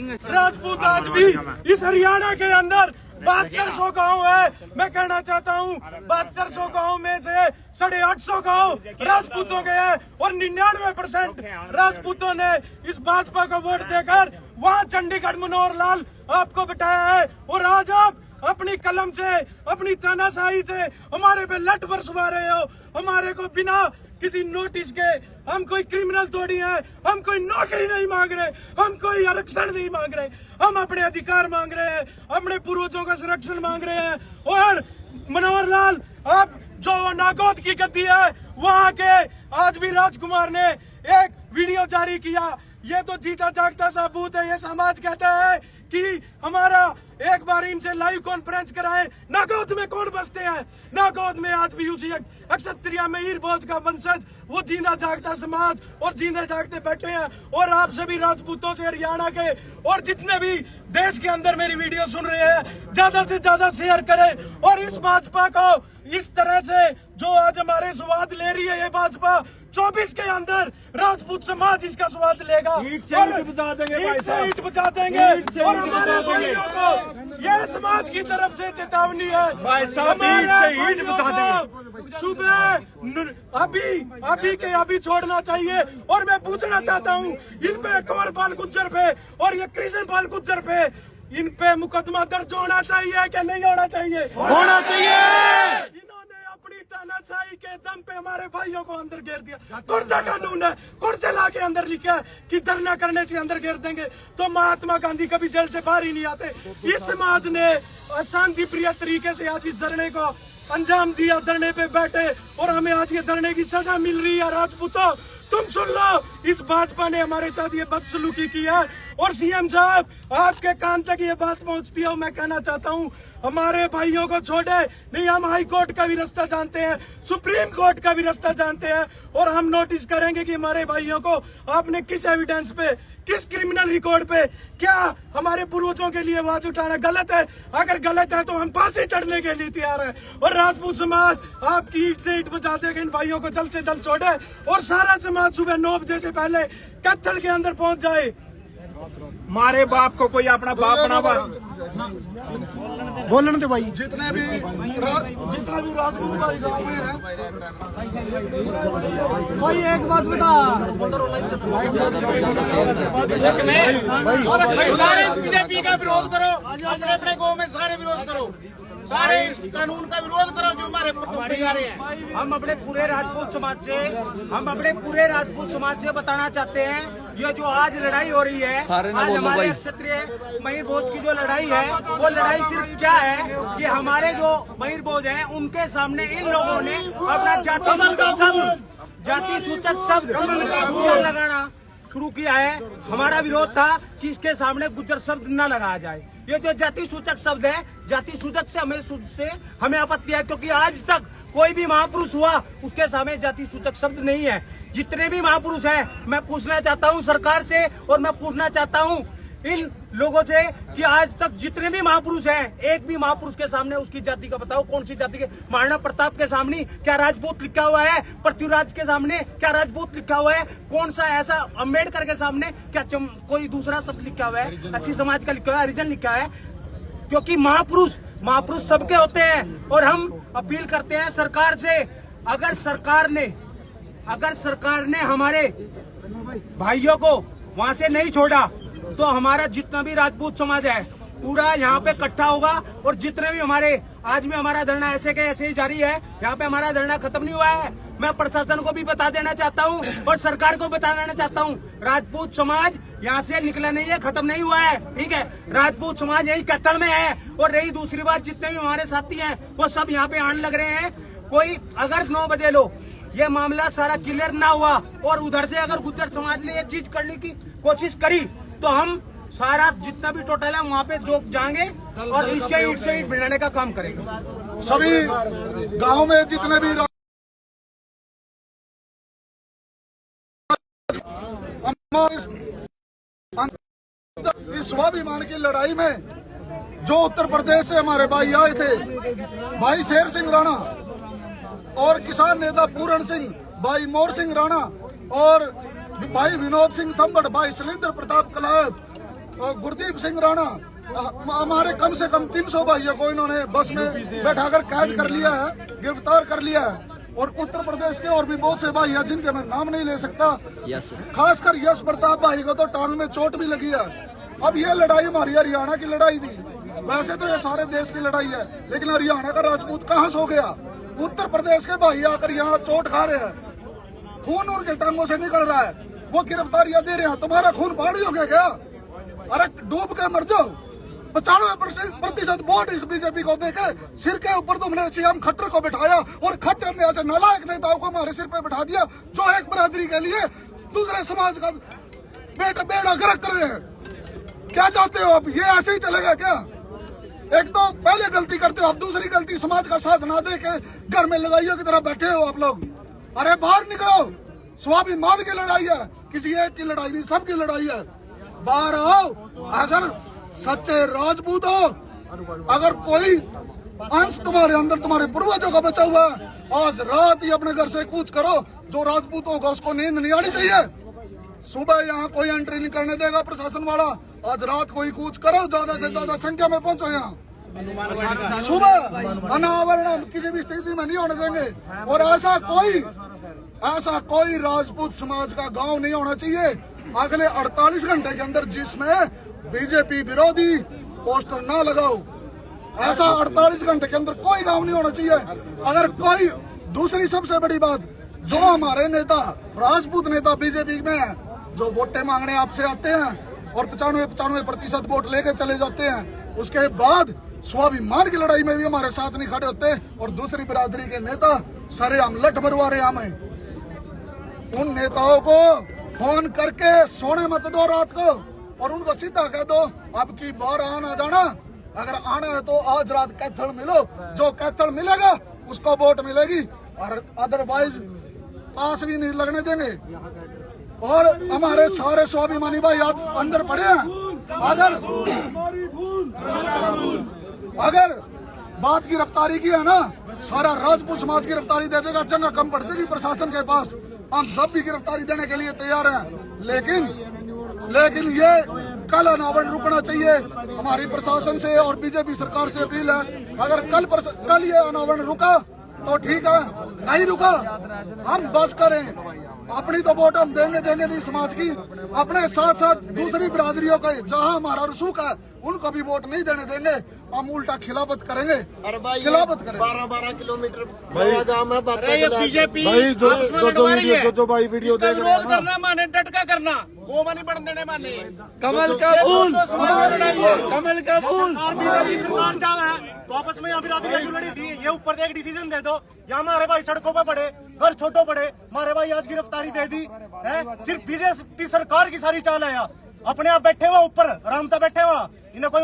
राजपूत आज भी इस हरियाणा के अंदर 7200 गाँव है। मैं कहना चाहता हूँ 7200 गाँव में से 850 गाँव राजपूतों के हैं और 99% राजपूतों ने इस भाजपा को वोट देकर वहाँ चंडीगढ़ मनोहर लाल आपको बिठाया है। और आज आप अपनी कलम से, अपनी तानाशाही से हमारे पे लठ बरसवा रहे हो। हमारे को बिना किसी नोटिस के, हम कोई क्रिमिनल थोड़ी है, हम कोई नौकरी नहीं मांग रहे, हम कोई आरक्षण नहीं मांग रहे, हम अपने अधिकार मांग रहे हैं, अपने पूर्वजों का संरक्षण मांग रहे हैं। और मनोहर लाल, आप जो नागौद की गद्दी है वहाँ के आज भी राजकुमार ने एक वीडियो जारी किया। ये तो जीता जागता सबूत है। ये समाज कहता है कि हमारा एक बार इनसे लाइव कॉन्फ्रेंस कराए। नागौद में कौन बसते हैं? नागौद में आज भी उसी क्षत्रिय मीर भोज का वंशज, वो जीना जागता समाज और जीने जागते बैठे हैं। और आप सभी राजपूतों से, हरियाणा के और जितने भी देश के अंदर मेरी वीडियो सुन रहे हैं, ज्यादा से ज्यादा शेयर करें। और इस भाजपा को इस तरह से जो आज हमारे स्वाद ले रही है ये भाजपा, 24 के अंदर राजपूत समाज इसका स्वाद लेगा। ईंट से ईंट बचा देंगे भाई साहब, ईंट बचा देंगे। और हमारे भाइयों को यह समाज की तरफ से चेतावनी है भाई साहब, ईंट से ईंट बचा देंगे। सुबह अभी के अभी छोड़ना चाहिए। और मैं पूछना चाहता हूँ, इन पे कंवरपाल गुज्जर पे और ये कृष्ण पाल गुज्जर पे, इन पे मुकदमा दर्ज होना चाहिए कि नहीं होना चाहिए? होना चाहिए। अपनी तानाशाही के दम पे हमारे भाइयों को अंदर घेर दिया। कौन सा कानून है, कौन से ला के अंदर लिखा है कि धरना करने से अंदर घेर देंगे? तो महात्मा गांधी कभी जेल से बाहर ही नहीं आते। इस समाज ने अशांति प्रिय तरीके से आज इस धरने को अंजाम दिया, धरने पे बैठे और हमें आज ये धरने की सजा मिल रही है। राजपूतों, तुम सुन लो, इस भाजपा ने हमारे साथ ये बदसलूकी की है। और सीएम साहब, आपके कान तक ये बात पहुंचती है। मैं कहना चाहता हूं, हमारे भाइयों को छोड़े नहीं, हम हाई कोर्ट का भी रास्ता जानते हैं, सुप्रीम कोर्ट का भी रास्ता जानते हैं। और हम नोटिस करेंगे कि हमारे भाइयों को आपने किस एविडेंस पे, किस क्रिमिनल रिकॉर्ड पे, क्या हमारे पूर्वजों के लिए आवाज उठाना गलत है? अगर गलत है तो हम फांसी चढ़ने के लिए तैयार हैं। और राजपूत समाज आपकी ईंट से ईंट बजा देगा। इन भाइयों को जल्द से जल्द छोड़े और सारा समाज सुबह 9 बजे से पहले कत्थल के अंदर पहुंच जाए। मारे बाप को कोई अपना बाप बना बोलने दे भाई। जितने भी राजपूत भाई गाँव में हैं, भाई एक बात बता, सारे बीजेपी का विरोध करो, अपने अपने गाँव में सारे विरोध करो, सारे इस कानून का विरोध करो जो हमारे बिगाड़ रहे हैं। हम अपने पूरे राजपूत समाज से बताना चाहते हैं, ये जो आज लड़ाई हो रही है, आज हमारे क्षत्रिय महीर भोज की जो लड़ाई है, वो लड़ाई सिर्फ क्या है कि हमारे जो महीर भोज हैं उनके सामने इन लोगों ने अपना जाति सूचक शब्द लगाना शुरू किया है। हमारा विरोध था कि इसके सामने गुज्जर शब्द न लगाया जाए। ये जो जाति सूचक शब्द है, जाति सूचक से हमें आपत्ति है, क्योंकि आज तक कोई भी महापुरुष हुआ उसके सामने जाति सूचक शब्द नहीं है। जितने भी महापुरुष हैं, मैं पूछना चाहता हूं सरकार से और मैं पूछना चाहता हूं इन लोगों से कि आज तक जितने भी महापुरुष हैं, एक भी महापुरुष के सामने उसकी जाति का बताओ, कौन सी जाति के? महाराणा प्रताप के सामने क्या राजपूत लिखा हुआ है? पृथ्वीराज के सामने क्या राजपूत लिखा हुआ है? कौन सा ऐसा अम्बेडकर के सामने क्या कोई दूसरा शब्द लिखा हुआ है? अच्छी समाज का लिखा हुआ है, हरिजन लिखा है। क्योंकि महापुरुष सबके होते हैं। और हम अपील करते हैं सरकार से, अगर सरकार ने हमारे भाइयों को वहां से नहीं छोड़ा तो हमारा जितना भी राजपूत समाज है पूरा यहाँ पे इकट्ठा होगा। और जितने भी हमारे, आज भी हमारा धरना ऐसे के ऐसे ही जारी है, यहाँ पे हमारा धरना खत्म नहीं हुआ है। मैं प्रशासन को भी बता देना चाहता हूँ और सरकार को बता देना चाहता हूँ, राजपूत समाज यहाँ से निकला नहीं है, खत्म नहीं हुआ है, ठीक है? राजपूत समाज यही कत्थल में है। और रही दूसरी बात, जितने भी हमारे साथी हैं वो सब यहाँ पे आने लग रहे हैं। कोई अगर 9 बजे लो ये मामला सारा क्लियर ना हुआ और उधर से अगर गुज्जर समाज ने ये चीज करने की कोशिश करी तो हम सारा जितना भी टोटल है वहाँ पे जो जाएंगे और इसके ईंट से ईंट भिड़ाने का काम करेंगे। सभी गाँव में जितने भी इस स्वाभिमान की लड़ाई में जो उत्तर प्रदेश से हमारे भाई आए थे, भाई शेर सिंह राणा और किसान नेता पूरण सिंह, भाई मोर सिंह राणा और भाई विनोद सिंह थम्बड़, भाई शैलेंद्र प्रताप कलायत गुरदीप सिंह राणा, हमारे कम से कम 300 भाइयों को इन्होंने बस में बैठाकर कैद कर लिया है, गिरफ्तार कर लिया है। और उत्तर प्रदेश के और भी बहुत से भाई हैं जिनके मैं नाम नहीं ले सकता। खासकर यश प्रताप भाई को तो टांग में चोट भी लगी है। अब ये लड़ाई हमारी हरियाणा की लड़ाई थी, वैसे तो ये सारे देश की लड़ाई है, लेकिन हरियाणा का राजपूत कहाँ सो गया? उत्तर प्रदेश के भाई आकर यहाँ चोट खा रहे हैं, खून उनके टांगों से निकल रहा है, वो गिरफ्तारियां दे रहे हैं। तुम्हारा खून पहाड़ी हो गया क्या? अरे डूब के मर जाओ। 95% वोट इस बीजेपी को देके सिर के ऊपर तुमने सीएम खट्टर को बिठाया और खट्टर ने ऐसे नालायक नेताओं को हमारे सिर पे बिठा दिया जो एक बरादरी के लिए दूसरे समाज का बेड़ा गर्क कर रहे हैं। क्या चाहते हो आप? ये ऐसे ही चलेगा क्या? एक तो पहले गलती करते हो, अब दूसरी गलती समाज का साथ ना दे के घर में लगाइयों की तरह बैठे हो आप लोग। अरे बाहर निकलो, स्वाभिमान की लड़ाई है, किसी एक की लड़ाई नहीं, सबकी लड़ाई है। बाहर आओ, अगर सच्चे राजपूत हो, अगर कोई अंश तुम्हारे अंदर तुम्हारे पूर्वजों का बचा हुआ है, आज रात ही अपने घर से कूच करो। जो राजपूत होगा उसको नींद नहीं आनी चाहिए। सुबह यहाँ कोई एंट्री नहीं करने देगा प्रशासन वाला, आज रात कोई कूच करो, ज्यादा से ज्यादा संख्या में पहुंचो यहाँ। सुबह अनावरण किसी भी स्थिति में नहीं होने देंगे। और ऐसा कोई राजपूत समाज का गांव नहीं होना चाहिए अगले 48 घंटे के अंदर जिसमें बीजेपी विरोधी पोस्टर ना लगाओ। ऐसा 48 घंटे के अंदर कोई गांव नहीं होना चाहिए। अगर कोई दूसरी सबसे बड़ी बात, जो हमारे नेता राजपूत नेता बीजेपी में है, जो वोटें मांगने आपसे आते हैं और 95% वोट लेके चले जाते हैं, उसके बाद स्वाभिमान की लड़ाई में भी हमारे साथ नहीं खड़े होते और दूसरी बिरादरी के नेता सरेआम लठ मरवा रहे हमें। उन नेताओं को फोन करके सोने मत दो रात को और उनको सीधा कह दो अब की बार आना जाना, अगर आना है तो आज रात कैथल मिलो, जो कैथल मिलेगा उसको वोट मिलेगी, और अदरवाइज पास भी नहीं लगने देंगे। और हमारे सारे स्वाभिमानी भाई आज अंदर पड़े हैं। अगर बात गिरफ्तारी की है ना, सारा राजपूत समाज गिरफ्तारी दे देगा, जगह कम पड़ जाएगी प्रशासन के पास। हम सब भी गिरफ्तारी देने के लिए तैयार हैं, लेकिन ये कल अनावरण रुकना चाहिए। हमारी प्रशासन से और बीजेपी सरकार से अपील है, अगर कल ये अनावरण रुका तो ठीक है, नहीं रुका हम बस करें। अपनी तो वोट हम देंगे नहीं समाज की, अपने साथ साथ दूसरी बिरादरियों का जहां हमारा रसूख है उनको भी वोट नहीं देने देंगे। हम उल्टा खिलाफत करेंगे। अरे भाई खिलाफत करेंगे। 12-12 किलोमीटर गाँव में बीजेपी भाई जो भाई वीडियो देख रहे विरोध करना माने, डटका करना, गोमा नहीं बढ़ने देने माने। कमल का फूल, कमल का फूल। सरकार चाह है तो आपस में यहाँ बिरादरी क्यों लड़ी थी? ये ऊपर से एक डिसीजन दे दो, यहाँ हमारे भाई सड़कों पे पड़े, घर छोटो पड़े, हमारे भाई आज गिरफ्तारी दे दी है। सिर्फ बीजेपी सरकार की सारी चाल है, अपने आप बैठे हुआ ऊपर आरामता बैठे हुआ। इन्हें कोई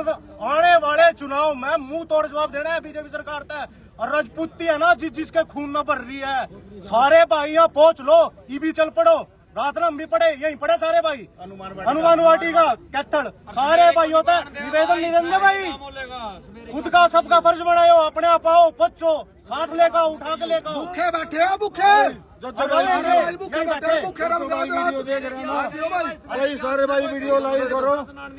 आने वाले चुनाव में मुंह तोड़ जवाब देना है बीजेपी सरकार तय। और राजपूती है ना जिसके खून में भर रही है, सारे भाई यहाँ पहुंच लो, ईबी चल पड़ो, रात में हम भी पड़े, यहीं पड़े सारे भाई, हनुमान वाटिका कैथल, सारे भाई होता है। निवेदन नहीं देंगे भाई, खुद का सबका फर्ज बनाओ, अपने आप आओ, बच्चो साथ लेकर उठा के लेकर। भूखे बैठे हैं, भूखे भाई सारे भाई वीडियो लाइव करो,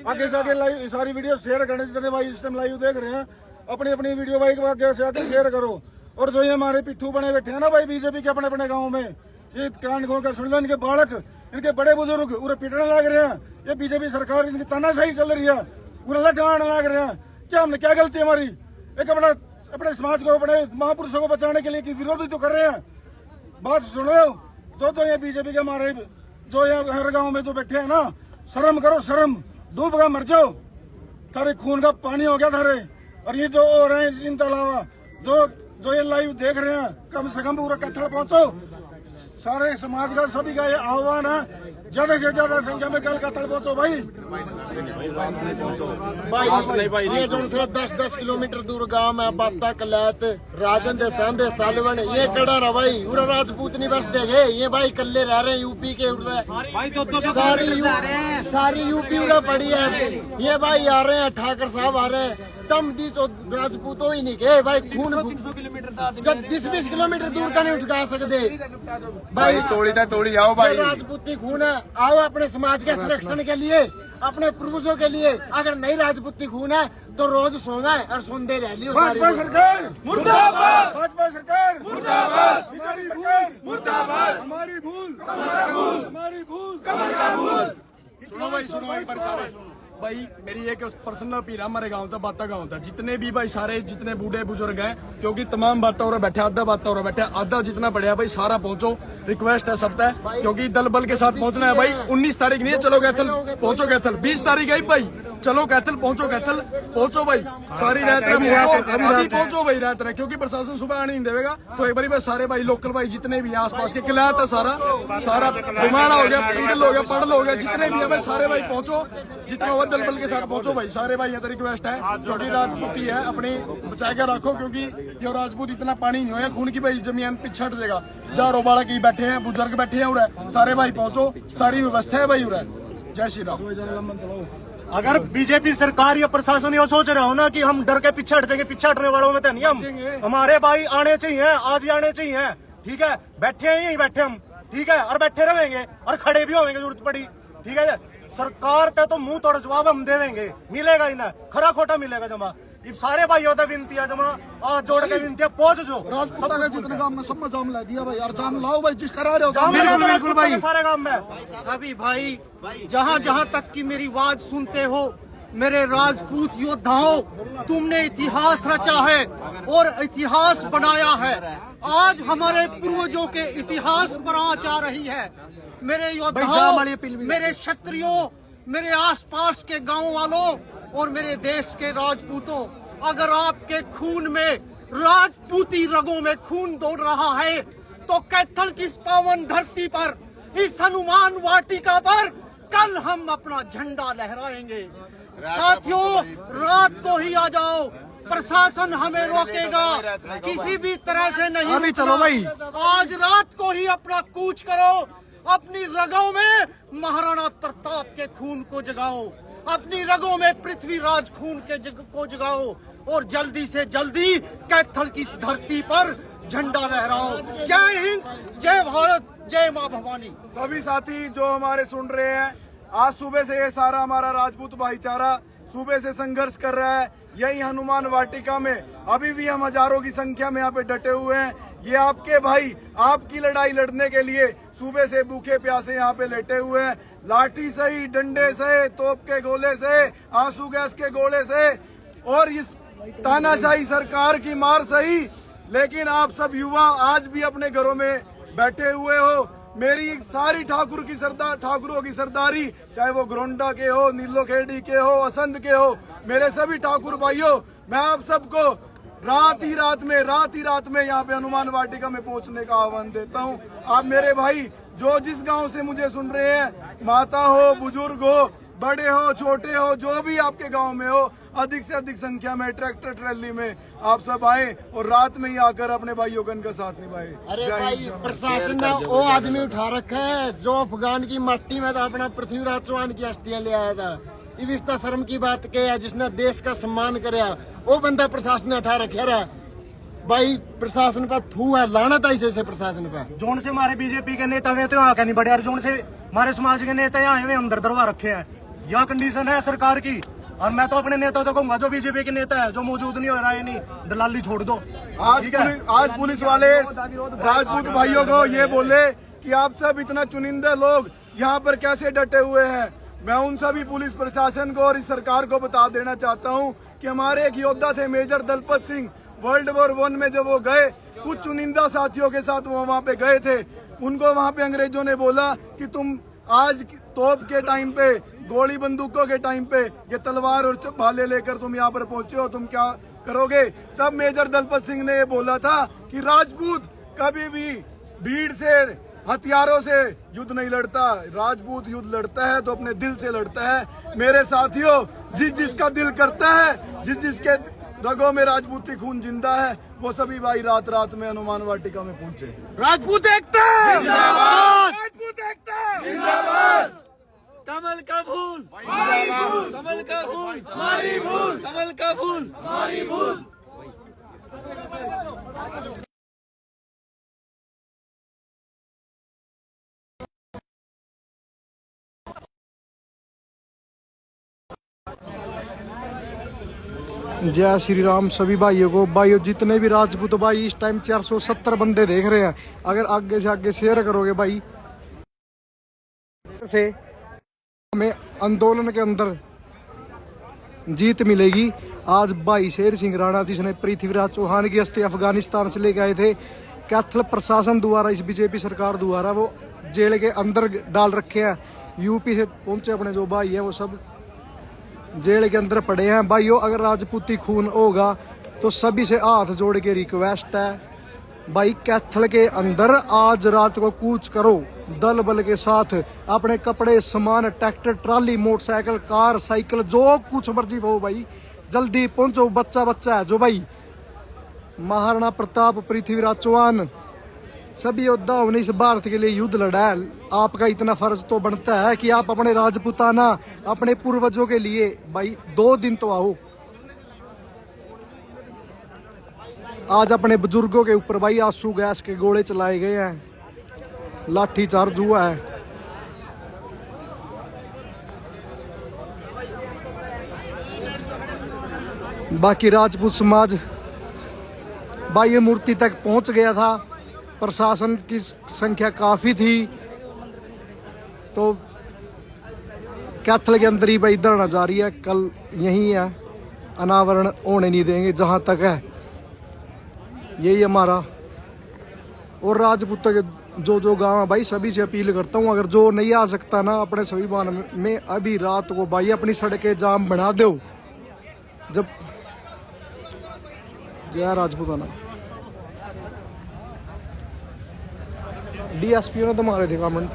आगे से आगे लाइव सारी वीडियो शेयर करने, जितने भाई इस टाइम लाइव देख रहे हैं अपनी अपनी वीडियो भाई आगे से आगे शेयर करो। और जो ये हमारे पिट्ठू बने बैठे हैं ना भाई बीजेपी के अपने अपने गाँव में, ये कान खोल कर सुन लो, इनके बालक, इनके बड़े बुजुर्ग पूरे पिटने लग रहे हैं। ये बीजेपी सरकार इनकी तानाशाही चल रही है, पूरा लटाने लग रहे हैं। क्या हमने क्या गलती हमारी? एक अपने समाज को, अपने महापुरुषों को बचाने के लिए की विरोधी तो कर रहे हैं। बात सुनो, जो ये बीजेपी के हमारे जो ये हर गांव में जो बैठे हैं ना, शर्म करो, शर्म, डूब का मर जाओ, तारे खून का पानी हो गया थारे। और ये जो हो रहे हैं इनके अलावा जो ये लाइव देख रहे हैं, कम से कम पूरा कैथल पहुंचो। सारे समाज का सभी का ये आह्वान है, ज्यादा से ज्यादा संख्या में कल कैथल पहुंचो भाई। भाई ये जो से 10-10 किलोमीटर दूर गांव में बाता कलैत राजन दे सांदे सालवन ये कड़ा रहा भाई, उरा राजपूत नहीं बस देगे। ये भाई कल्ले रह रहे हैं यूपी के, सारी यूपी उरा पड़ी है। ये भाई आ रहे हैं, ठाकर साहब आ रहे हैं, तम दी राजपूतों ही नहीं गए भाई। खून 20-20 किलोमीटर दूर का नहीं उठा सकते भाई, तोड़ी आओ भाई। राजपूती खून है, आओ अपने समाज के संरक्षण के लिए, अपने पूर्वजों के लिए। अगर नहीं राजपूती खून है तो रोज सोना है और सोंदे रह लियो। भाजपा सरकार मुर्दाबाद, भाजपा सरकार मुर्दाबाद, हमारी भूल मुर्दाबाद, हमारी भूल हमारी भूल। सुनो भाई पर सारे भाई मेरी एक पर्सनल अपील है हमारे गांव तक बाता गांव तक जितने भी भाई सारे जितने बूढ़े बुजुर्ग हैं, क्योंकि तमाम बातें हो रहा बैठे, आधा बातें हो रहा बैठे, आधा जितना बढ़िया भाई सारा पहुंचो। रिक्वेस्ट है सबका, क्योंकि दल बल के साथ पहुंचना है भाई। 19 तारीख नहीं है, चलो कैथल पहुंचो, कैथल 20 तारीख है भाई, चलो कैथल पहुंचो भाई, सारी रात अभी पहुंचो भाई रात रहे, क्योंकि प्रशासन सुबह आने नहीं देगा। तो एक बारी बस सारे भाई लोकल भाई जितने भी आसपास के किलात है सारा घुमाना हो गया, पिंडल हो गया, पड़ल हो गया, जितने भी है भाई सारे भाई पहुंचो, जितना हुआ दल बल के साथ पहुंचो भाई सारे भाई। ये तो रिक्वेस्ट है, क्योंकि राजपूती है अपनी बचा के रखो, क्योंकि ये राजपूत इतना पानी नहीं होया खून की भाई जमीन पीछे हट जाएगा। जा रोबाड़ा की बैठे हैं, बुजुर्ग बैठे हैं उरे, सारे भाई पहुंचो, सारी व्यवस्था है भाई उरे। जय श्री राम। अगर बीजेपी सरकार या प्रशासन ये सोच रहा हो ना कि हम डर के पीछे हट जाएंगे, पीछे हटने वालों में तो नहीं हम। हमारे भाई आने चाहिए, आज ही आने चाहिए, ठीक है। बैठे हैं यही बैठे हम, ठीक है, और बैठे रहेंगे और खड़े भी होंगे जरूरत पड़ी, ठीक है। सरकार का तो मुंह तोड़ जवाब हम देवेंगे, मिलेगा ही ना, खरा खोटा मिलेगा जमा। ये सारे भाइयों का विनती है जमा, आज जोड़ के विनती है, पहुंच जो राजपूत का जितने काम में सब में जाम ला दिया भाई यार, जाम लाओ भाई, जिस करा रहे हो बिल्कुल भाई सारे काम में। सभी भाई जहाँ जहाँ तक की मेरी आवाज सुनते हो, मेरे राजपूत योद्धाओं, तुमने इतिहास रचा है और इतिहास बनाया है। आज हमारे पूर्वजों के इतिहास पर आँच आ रही है। मेरे योद्धाओं, मेरे क्षत्रियों, मेरे आसपास के गांव वालों और मेरे देश के राजपूतों, अगर आपके खून में, राजपूती रगों में खून दौड़ रहा है तो कैथल की इस पावन धरती पर, इस हनुमान वाटिका पर कल हम अपना झंडा लहराएंगे। साथियों, रात को ही आ जाओ, प्रशासन हमें रोकेगा किसी भी तरह से नहीं। अभी चलो भाई, आज रात को ही अपना कूच करो, अपनी रगों में महाराणा प्रताप के खून को जगाओ, अपनी रगों में पृथ्वीराज खून के को जगाओ और जल्दी से जल्दी कैथल की इस धरती पर झंडा लहराओ। जय हिंद, जय भारत, जय मां भवानी। सभी साथी जो हमारे सुन रहे हैं, आज सुबह से ये सारा हमारा राजपूत भाईचारा सुबह से संघर्ष कर रहा है यही हनुमान वाटिका में। अभी भी हम हजारों की संख्या में यहाँ पे डटे हुए हैं। ये आपके भाई आपकी लड़ाई लड़ने के लिए सुबह से भूखे प्यासे यहाँ पे लेटे हुए हैं। लाठी सही, डंडे से, तोप के गोले से, आंसू गैस के गोले से और इस तानाशाही सरकार की मार सही, लेकिन आप सब युवा आज भी अपने घरों में बैठे हुए हो। मेरी सारी ठाकुरों की सरदारी, चाहे वो ग्रोंडा के हो, नीलोखेड़ी के हो, असंध के हो, मेरे सभी ठाकुर भाइयों, मैं आप सबको रात ही रात में यहाँ पे हनुमान वाटिका में पहुँचने का आह्वान देता हूँ। आप मेरे भाई जो जिस गांव से मुझे सुन रहे हैं, माता हो, बुजुर्ग हो, बड़े हो, छोटे हो, जो भी आपके गांव में हो, अधिक से अधिक संख्या में ट्रैक्टर ट्रैली में आप सब आए और रात में ही आकर अपने भाइयों का इनका साथ निभाए। अरे भाई, प्रशासन ने वो आदमी उठा रखा है जो अफगान की मट्टी में था अपना पृथ्वीराज चौहान की अस्थियां ले आया था। ये इस शर्म की बात क्या है, जिसने देश का सम्मान कराया वो बंदा प्रशासन ने उठा रखा है। भाई प्रशासन पर थू है, लानत है इसे प्रशासन पर। जोन से हमारे बीजेपी के नेता हुए तो यहाँ का नहीं बढ़े, और जोन से हमारे समाज के नेता यहाँ हुए हम दरदरवा रखे हैं। यह कंडीशन है सरकार की, और मैं तो अपने नेता तो कहूंगा जो बीजेपी के नेता है जो मौजूद नहीं हो रहा है, नहीं दलाली छोड़ दो। आज पुलिस वाले राजपूत भाइयों को ये बोले कि आप सब इतना चुनिंदा लोग यहाँ पर कैसे डटे हुए हैं। मैं उन सभी पुलिस प्रशासन को और इस सरकार को बता देना चाहता हूँ कि हमारे एक योद्धा थे major Dalpat Singh, world war 1 में जब वो गए, कुछ चुनिंदा साथियों के साथ वो वहाँ पे गए थे। उनको वहाँ पे अंग्रेजों ने बोला कि तुम आज तोप के टाइम पे, गोली बंदूकों के टाइम पे, ये तलवार और भाले लेकर तुम यहाँ पर पहुंचे हो, तुम क्या करोगे। तब मेजर दलपत सिंह ने ये बोला था कि राजपूत कभी भी भीड़ से, हथियारों से युद्ध नहीं लड़ता, राजपूत युद्ध लड़ता है तो अपने दिल से लड़ता है। मेरे साथियों, जिस जिसका दिल करता है, जिस जिसके रगों में राजपूती खून जिंदा है, वो सभी भाई रात में हनुमान वाटिका में पहुंचे। राजपूत एकता जिंदाबाद, राजपूत एकता जिंदाबाद। कमल का फूल, कमल का फूल, कमल का फूल। जय श्री राम सभी भाइयों को। भाइयों जितने भी राजपूत भाई इस टाइम 470 बंदे देख रहे हैं, अगर आगे से आगे शेयर करोगे भाई से हमें आंदोलन के अंदर जीत मिलेगी। आज भाई शेर सिंह राणा जिसने पृथ्वीराज चौहान की अस्थि अफगानिस्तान से लेके आए थे, कैथल प्रशासन द्वारा, इस बीजेपी सरकार द्वारा वो जेल के अंदर डाल रखे हैं। यूपी से पहुंचे अपने जो भाई है वो सब जेल के अंदर पड़े हैं। भाइयों अगर राजपूती खून होगा तो सभी से हाथ जोड़ के रिक्वेस्ट है भाई, कैथल के अंदर आज रात को कूच करो दल बल के साथ, अपने कपड़े सामान tractor trolley motorcycle car cycle जो कुछ मर्जी हो भाई जल्दी पहुंचो। बच्चा बच्चा है जो भाई महाराणा प्रताप पृथ्वीराज चौहान सभी योद्धाओं ने इस भारत के लिए युद्ध लड़ा है। आपका इतना फर्ज तो बनता है कि आप अपने राजपूताना अपने पूर्वजों के लिए भाई 2 दिन तो आओ। आज अपने बुजुर्गों के ऊपर भाई आंसू गैस के गोले चलाए गए हैं, लाठी चार्ज हुआ है। बाकी राजपूत समाज भाई ये मूर्ति तक पहुंच गया था, प्रशासन की संख्या काफी थी, तो कैथल के अंदर ही भाई धरना जारी है। कल यही है, अनावरण होने नहीं देंगे जहां तक है, यही हमारा। और राजपूतों के जो गांव है भाई सभी से अपील करता हूं, अगर जो नहीं आ सकता ना अपने स्वाभिमान में अभी रात को भाई अपनी सड़कें जाम बना दो। जब जय राजपूताना। डीएसपी ने तो मारे थे कमेंट।